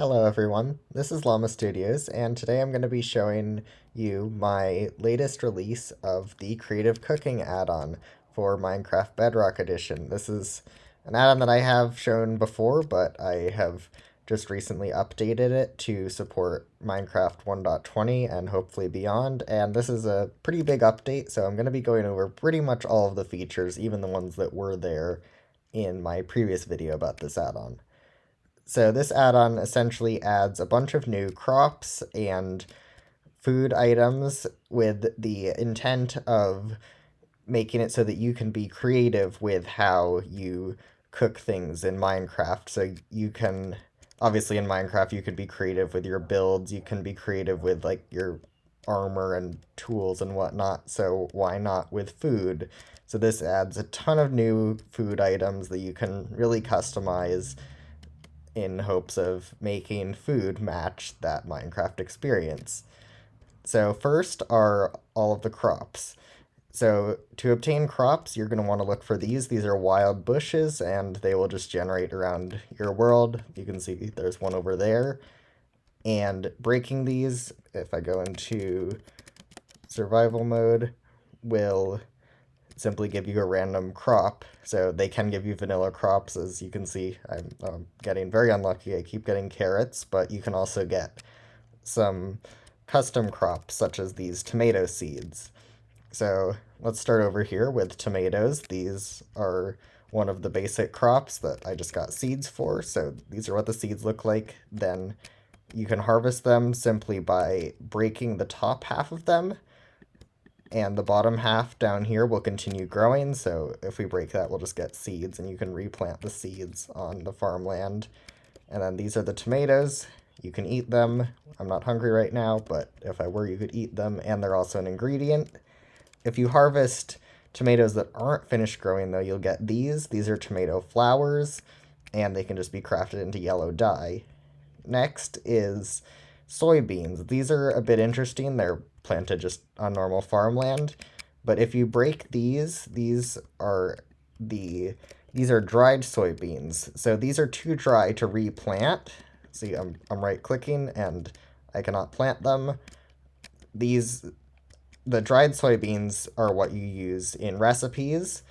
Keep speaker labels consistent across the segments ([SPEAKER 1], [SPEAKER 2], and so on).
[SPEAKER 1] Hello everyone, this is Llama Studios, and today I'm going to be showing you my latest release of the Creative Cooking add-on for Minecraft Bedrock Edition. This is an add-on that I have shown before, but I have just recently updated it to support Minecraft 1.20 and hopefully beyond, and this is a pretty big update, so I'm going to be going over pretty much all of the features, even the ones that were there in my previous video about this add-on. So this add-on essentially adds a bunch of new crops and food items with the intent of making it so that you can be creative with how you cook things in Minecraft. So you can, obviously in Minecraft, you can be creative with your builds, you can be creative with like your armor and tools and whatnot. So why not with food? So this adds a ton of new food items that you can really customize in hopes of making food match that Minecraft experience. So first are all of the crops. So to obtain crops, you're going to want to look for these. These are wild bushes, and they will just generate around your world. You can see there's one over there. And breaking these, if I go into survival mode, will simply give you a random crop. So they can give you vanilla crops, as you can see. I'm getting very unlucky. I keep getting carrots, but you can also get some custom crops, such as these tomato seeds. So let's start over here with tomatoes. These are one of the basic crops that I just got seeds for. So these are what the seeds look like. Then you can harvest them simply by breaking the top half of them, and the bottom half down here will continue growing. So if we break that, we'll just get seeds, and you can replant the seeds on the farmland. And then these are the tomatoes. You can eat them. I'm not hungry right now, but if I were, you could eat them, and they're also an ingredient. If you harvest tomatoes that aren't finished growing, though, you'll get these. These are tomato flowers, and they can just be crafted into yellow dye. Next is soybeans. These are a bit interesting. They're planted just on normal farmland, but if you break these are dried soybeans. So these are too dry to replant. See, I'm right clicking and I cannot plant them. The dried soybeans are what you use in recipes,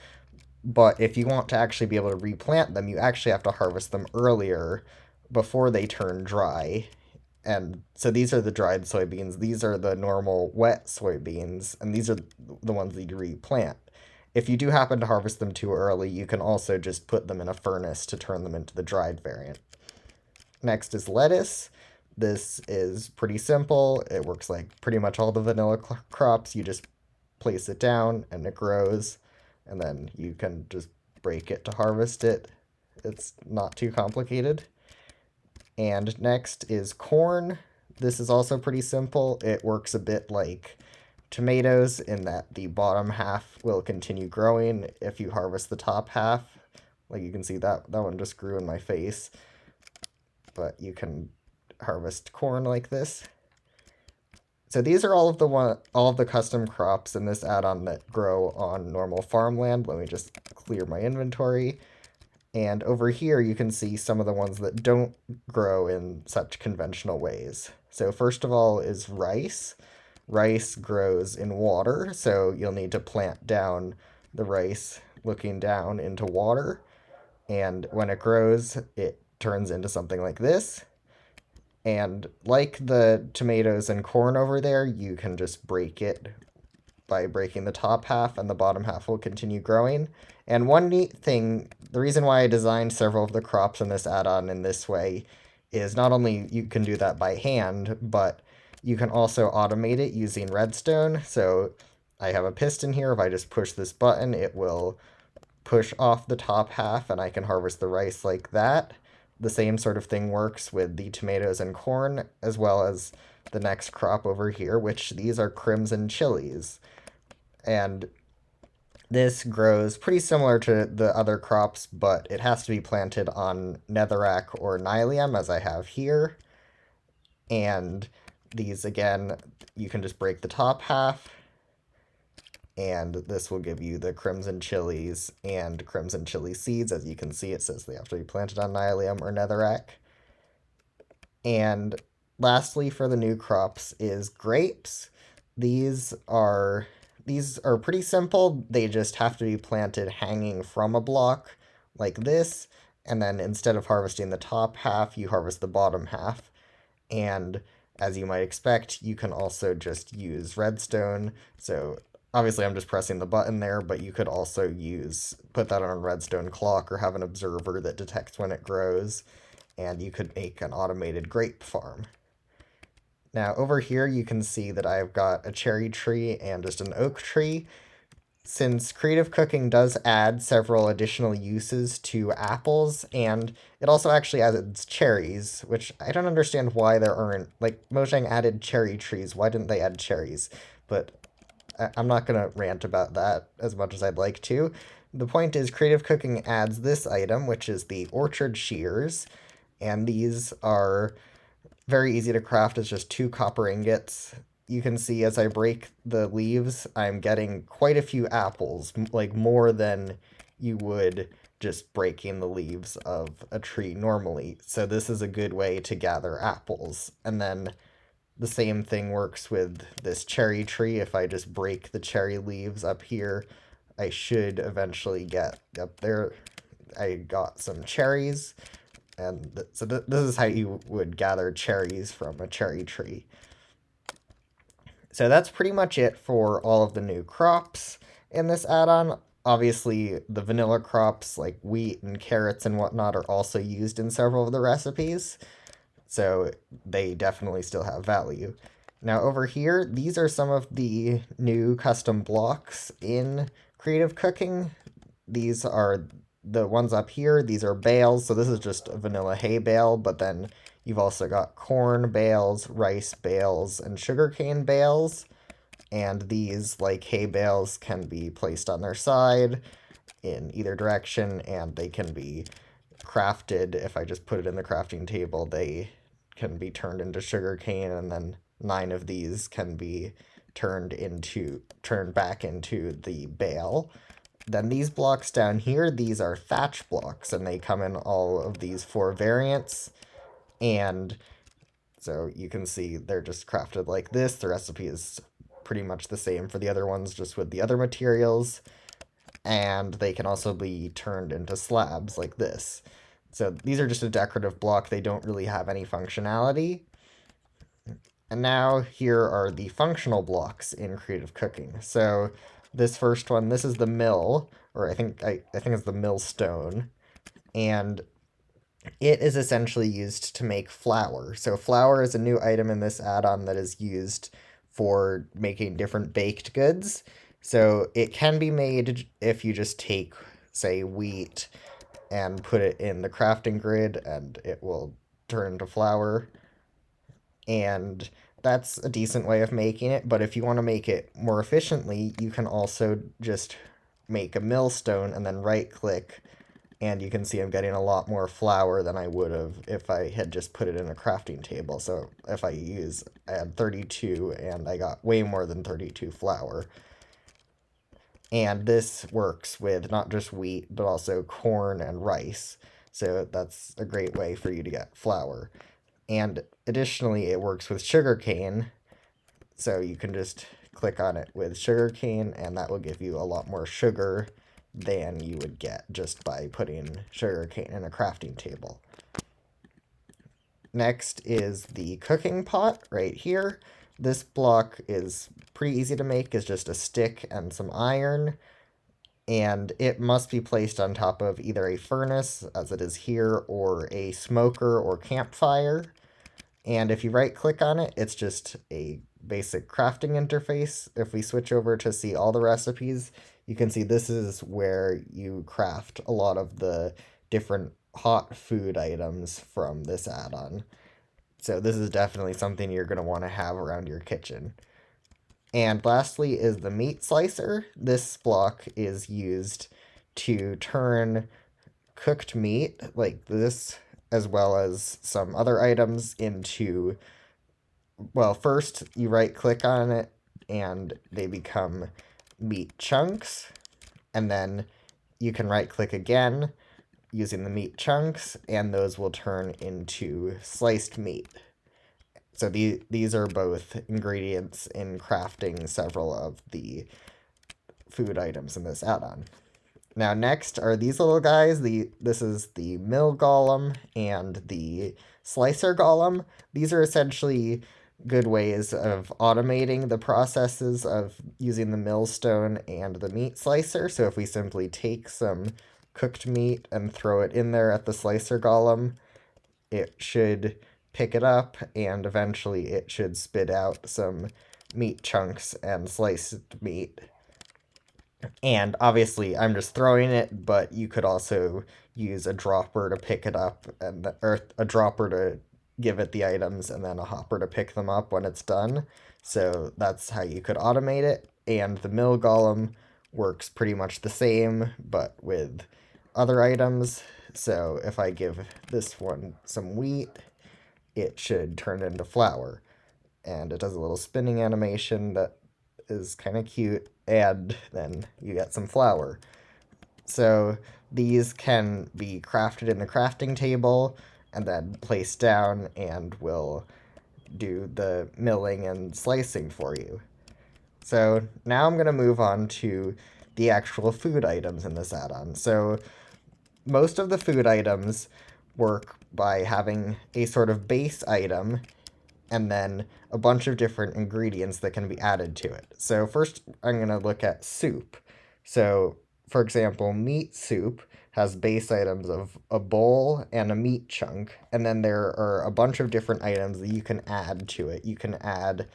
[SPEAKER 1] but if you want to actually be able to replant them, you actually have to harvest them earlier before they turn dry. And so these are the dried soybeans. These are the normal wet soybeans, and these are the ones that you replant. If you do happen to harvest them too early, you can also just put them in a furnace to turn them into the dried variant. Next is lettuce. This is pretty simple. It works like pretty much all the vanilla crops. You just place it down and it grows, and then you can just break it to harvest it. It's not too complicated. And next is corn. This is also pretty simple. It works a bit like tomatoes in that the bottom half will continue growing if you harvest the top half. Like you can see that one just grew in my face. But you can harvest corn like this. So these are all of the custom crops in this add-on that grow on normal farmland. Let me just clear my inventory. And over here, you can see some of the ones that don't grow in such conventional ways. So first of all is rice. Rice grows in water, so you'll need to plant down the rice looking down into water. And when it grows, it turns into something like this. And like the tomatoes and corn over there, you can just break it by breaking the top half, and the bottom half will continue growing. And one neat thing, the reason why I designed several of the crops in this add-on in this way is not only you can do that by hand, but you can also automate it using redstone. So I have a piston here. If I just push this button, it will push off the top half, and I can harvest the rice like that. The same sort of thing works with the tomatoes and corn, as well as the next crop over here, which these are crimson chilies. And this grows pretty similar to the other crops, but it has to be planted on netherrack or nylium, as I have here. And these, again, you can just break the top half, and this will give you the crimson chilies and crimson chili seeds. As you can see, it says they have to be planted on nylium or netherrack. And lastly, for the new crops is grapes. These are these are pretty simple. They just have to be planted hanging from a block like this, and then instead of harvesting the top half, you harvest the bottom half. And as you might expect, you can also just use redstone. So obviously I'm just pressing the button there, but you could also put that on a redstone clock or have an observer that detects when it grows, and you could make an automated grape farm. Now over here you can see that I've got a cherry tree and just an oak tree. Since creative cooking does add several additional uses to apples, and it also actually adds cherries, which I don't understand why there aren't, like, Mojang added cherry trees, why didn't they add cherries? But I'm not going to rant about that as much as I'd like to. The point is, creative cooking adds this item, which is the orchard shears, and these are very easy to craft. It's just 2 copper ingots. You can see as I break the leaves, I'm getting quite a few apples, like more than you would just breaking the leaves of a tree normally. So this is a good way to gather apples. And then the same thing works with this cherry tree. If I just break the cherry leaves up here, I should eventually get up there. I got some cherries. And so this is how you would gather cherries from a cherry tree. So that's pretty much it for all of the new crops in this add-on. Obviously, the vanilla crops like wheat and carrots and whatnot are also used in several of the recipes, so they definitely still have value. Now over here, these are some of the new custom blocks in Creative Cooking. These are the ones up here. These are bales, so this is just a vanilla hay bale, but then you've also got corn bales, rice bales, and sugarcane bales. And these, like hay bales, can be placed on their side in either direction, and they can be crafted. If I just put it in the crafting table, they can be turned into sugarcane, and then 9 of these can be turned back into the bale. Then these blocks down here, these are thatch blocks, and they come in all of these 4 variants. And so you can see they're just crafted like this. The recipe is pretty much the same for the other ones, just with the other materials. And they can also be turned into slabs like this. So these are just a decorative block. They don't really have any functionality. And now here are the functional blocks in Creative Cooking. So this first one, this is the mill, or I think it's the millstone, and it is essentially used to make flour. So flour is a new item in this add-on that is used for making different baked goods. So it can be made if you just take, say, wheat and put it in the crafting grid, and it will turn into flour. And that's a decent way of making it, but if you want to make it more efficiently, you can also just make a millstone and then right-click, and you can see I'm getting a lot more flour than I would have if I had just put it in a crafting table. So if I had 32, and I got way more than 32 flour. And this works with not just wheat, but also corn and rice. So that's a great way for you to get flour. And additionally, it works with sugarcane. So you can just click on it with sugarcane, and that will give you a lot more sugar than you would get just by putting sugarcane in a crafting table. Next is the cooking pot right here. This block is pretty easy to make. It's just a stick and some iron, and it must be placed on top of either a furnace, as it is here, or a smoker or campfire. And if you right-click on it, it's just a basic crafting interface. If we switch over to see all the recipes, you can see this is where you craft a lot of the different hot food items from this add-on. So this is definitely something you're going to want to have around your kitchen. And lastly is the meat slicer. This block is used to turn cooked meat like this, as well as some other items, into, well, first you right click on it and they become meat chunks, and then you can right click again using the meat chunks, and those will turn into sliced meat. So these are both ingredients in crafting several of the food items in this add-on. Now next are these little guys. This is the mill golem and the slicer golem. These are essentially good ways of automating the processes of using the millstone and the meat slicer. So if we simply take some cooked meat and throw it in there at the slicer golem, it should pick it up and eventually it should spit out some meat chunks and sliced meat. And obviously, I'm just throwing it, but you could also use a dropper to pick it up, or a dropper to give it the items, and then a hopper to pick them up when it's done. So that's how you could automate it. And the mill golem works pretty much the same, but with other items. So if I give this one some wheat, it should turn into flour. And it does a little spinning animation that is kind of cute, and then you get some flour. So these can be crafted in the crafting table and then placed down and will do the milling and slicing for you. So now I'm going to move on to the actual food items in this add-on. So most of the food items work by having a sort of base item and then a bunch of different ingredients that can be added to it. So first, I'm going to look at soup. So, for example, meat soup has base items of a bowl and a meat chunk, and then there are a bunch of different items that you can add to it. You can add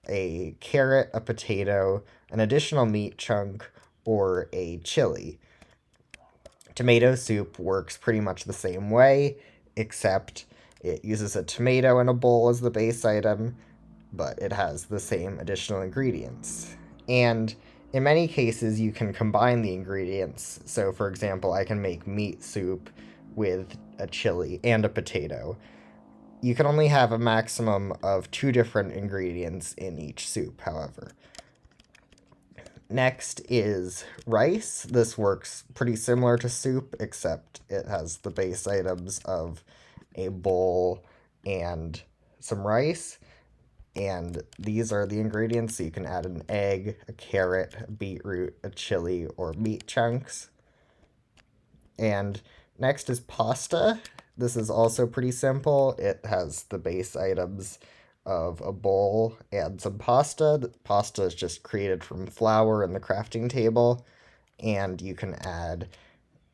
[SPEAKER 1] a carrot, a potato, an additional meat chunk, or a chili. Tomato soup works pretty much the same way, except it uses a tomato in a bowl as the base item, but it has the same additional ingredients. And in many cases, you can combine the ingredients. So, for example, I can make meat soup with a chili and a potato. You can only have a maximum of 2 different ingredients in each soup, however. Next is rice. This works pretty similar to soup, except it has the base items of a bowl and some rice. And these are the ingredients. So you can add an egg, a carrot, a beetroot, a chili, or meat chunks. And next is pasta. This is also pretty simple. It has the base items of a bowl and some pasta. The pasta is just created from flour in the crafting table, and you can add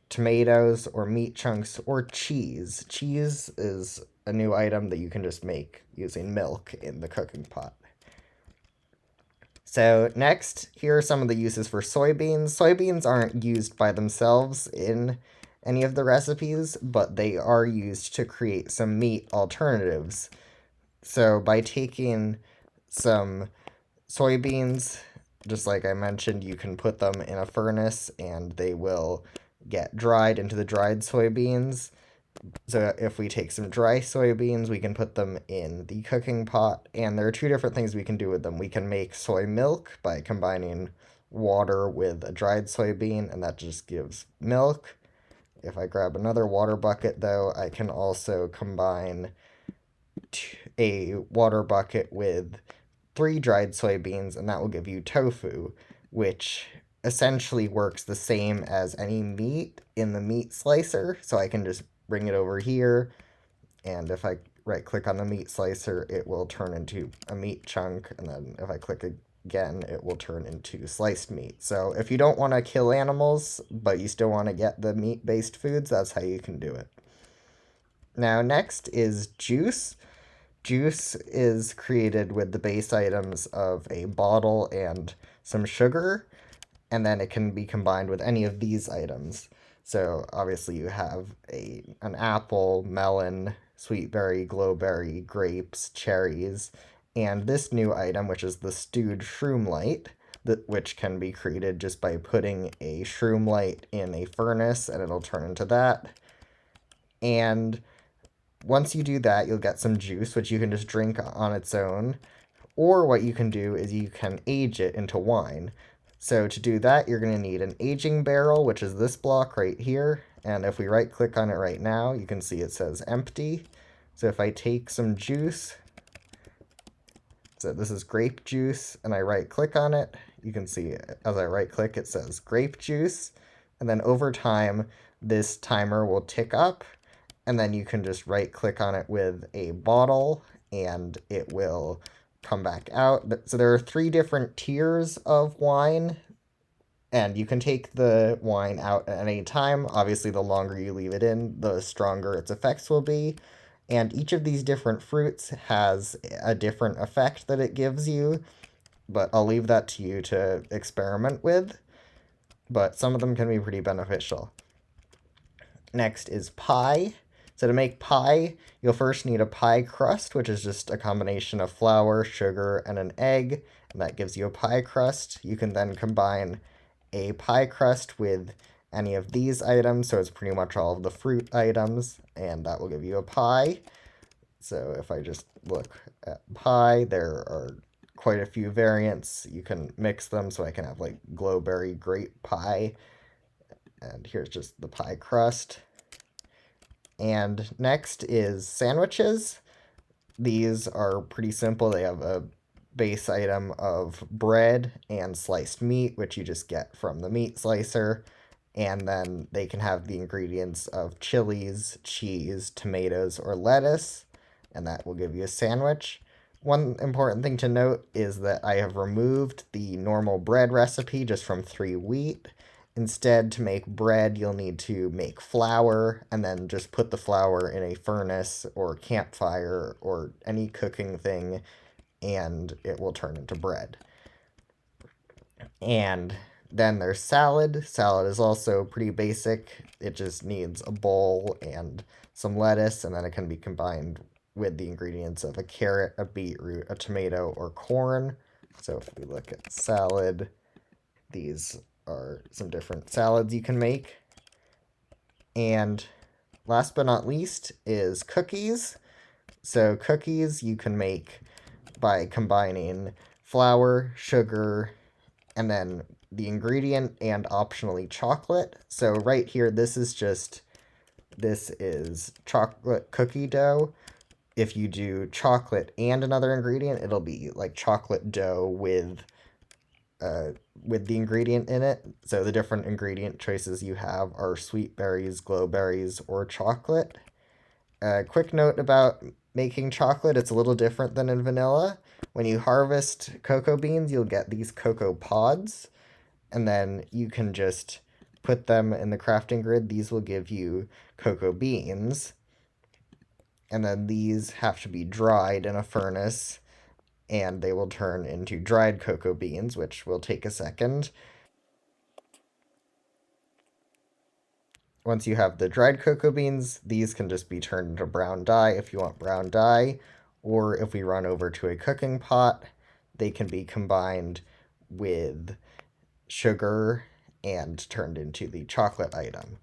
[SPEAKER 1] tomatoes or meat chunks or cheese. Cheese is a new item that you can just make using milk in the cooking pot. So next, here are some of the uses for soybeans. Soybeans aren't used by themselves in any of the recipes, but they are used to create some meat alternatives. So by taking some soybeans, just like I mentioned, you can put them in a furnace and they will get dried into the dried soybeans. So if we take some dry soybeans, we can put them in the cooking pot, and there are 2 different things we can do with them. We can make soy milk by combining water with a dried soybean, and that just gives milk. If I grab another water bucket, though, I can also combine a water bucket with 3 dried soybeans, and that will give you tofu, which essentially works the same as any meat in the meat slicer. So I can just bring it over here, and if I right-click on the meat slicer, it will turn into a meat chunk, and then if I click again, it will turn into sliced meat. So if you don't want to kill animals, but you still want to get the meat-based foods, that's how you can do it. Now next is juice. Juice is created with the base items of a bottle and some sugar, and then it can be combined with any of these items. So obviously you have an apple, melon, sweet berry, glowberry, grapes, cherries, and this new item, which is the stewed shroom light, which can be created just by putting a shroom light in a furnace, and it'll turn into that. And once you do that, you'll get some juice, which you can just drink on its own. Or what you can do is you can age it into wine. So to do that, you're going to need an aging barrel, which is this block right here. And if we right-click on it right now, you can see it says empty. So if I take some juice So this is grape juice, and I right click on it. You can see as I right click it says grape juice, and then over time this timer will tick up, and then you can just right click on it with a bottle and it will come back out. So there are 3 different tiers of wine, and you can take the wine out at any time. Obviously, the longer you leave it in, the stronger its effects will be. And each of these different fruits has a different effect that it gives you, but I'll leave that to you to experiment with. But some of them can be pretty beneficial. Next is pie. So to make pie, you'll first need a pie crust, which is just a combination of flour, sugar, and an egg, and that gives you a pie crust. You can then combine a pie crust with any of these items, so it's pretty much all of the fruit items, and that will give you a pie. So if I just look at pie, there are quite a few variants. You can mix them, so I can have like glowberry grape pie, and here's just the pie crust. And next is sandwiches. These are pretty simple. They have a base item of bread and sliced meat, which you just get from the meat slicer. And then they can have the ingredients of chilies, cheese, tomatoes, or lettuce, and that will give you a sandwich. One important thing to note is that I have removed the normal bread recipe just from 3 wheat. Instead, to make bread, you'll need to make flour and then just put the flour in a furnace or campfire or any cooking thing, and it will turn into bread. And then there's salad. Salad is also pretty basic. It just needs a bowl and some lettuce, and then it can be combined with the ingredients of a carrot, a beetroot, a tomato, or corn. So if we look at salad, these are some different salads you can make. And last but not least is cookies. So cookies you can make by combining flour, sugar, and then the ingredient and optionally chocolate. So right here, this is chocolate cookie dough. If you do chocolate and another ingredient, it'll be like chocolate dough with the ingredient in it. So the different ingredient choices you have are sweet berries, glowberries, or chocolate. A quick note about making chocolate, it's a little different than in vanilla. When you harvest cocoa beans, you'll get these cocoa pods, and then you can just put them in the crafting grid. These will give you cocoa beans, and then these have to be dried in a furnace, and they will turn into dried cocoa beans, which will take a second. Once you have the dried cocoa beans, these can just be turned into brown dye if you want brown dye, or if we run over to a cooking pot, they can be combined with sugar and turned into the chocolate item,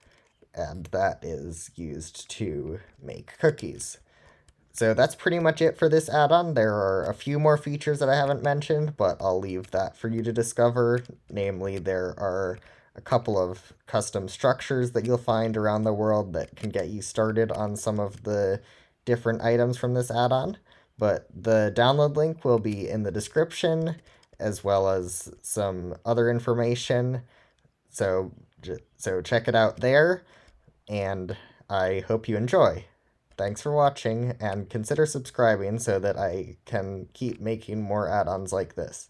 [SPEAKER 1] and that is used to make cookies. So that's pretty much it for this add-on. There are a few more features that I haven't mentioned, but I'll leave that for you to discover. Namely, there are a couple of custom structures that you'll find around the world that can get you started on some of the different items from this add-on. But the download link will be in the description, as well as some other information. So check it out there, and I hope you enjoy. Thanks for watching, and consider subscribing so that I can keep making more add-ons like this.